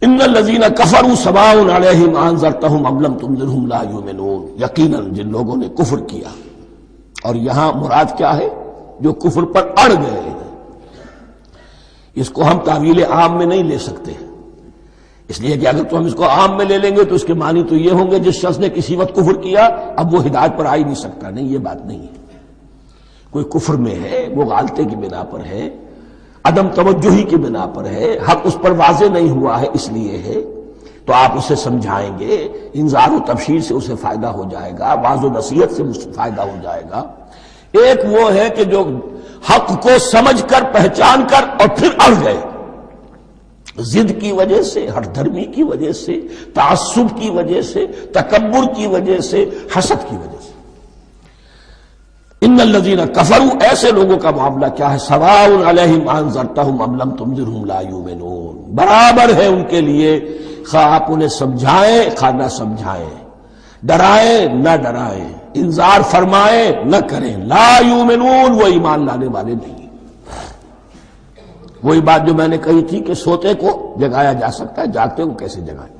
ان الذین کفروا سواء علیہم انذرتہم ام لم تنذرہم لا یؤمنون، یقیناً جن لوگوں نے کفر کیا، اور یہاں مراد کیا ہے؟ جو کفر پر اڑ گئے ہیں۔ اس کو ہم تعویل عام میں نہیں لے سکتے، اس لیے کہ اگر تو ہم اس کو عام میں لے لیں گے تو اس کے معنی تو یہ ہوں گے جس شخص نے کسی وقت کفر کیا اب وہ ہدایت پر آ ہی نہیں سکتا۔ نہیں، یہ بات نہیں ہے۔ کوئی کفر میں ہے، وہ غالطے کی بنا پر ہے، عدم توجہی کی بنا پر ہے، حق اس پر واضح نہیں ہوا ہے اس لیے ہے، تو آپ اسے سمجھائیں گے، انذار و تبشیر سے اسے فائدہ ہو جائے گا، واعظ و نصیحت سے فائدہ ہو جائے گا۔ ایک وہ ہے کہ جو حق کو سمجھ کر پہچان کر اور پھر اڑ گئے، ضد کی وجہ سے، ہٹ دھرمی کی وجہ سے، تعصب کی وجہ سے، تکبر کی وجہ سے، حسد کی وجہ سے۔ ان الذین کفروا، ایسے لوگوں کا معاملہ کیا ہے؟ سواء علیہم انذرتہم ام لم تنذرہم لا یؤمنون، برابر ہے ان کے لیے، خواہ آپ انہیں سمجھائیں خواہ نہ سمجھائیں، ڈرائیں نہ ڈرائیں، انذار فرمائیں نہ کریں، لا یؤمنون، وہ ایمان لانے والے نہیں۔ وہی بات جو میں نے کہی تھی کہ سوتے کو جگایا جا سکتا ہے، جاگتے کو کیسے جگائیں؟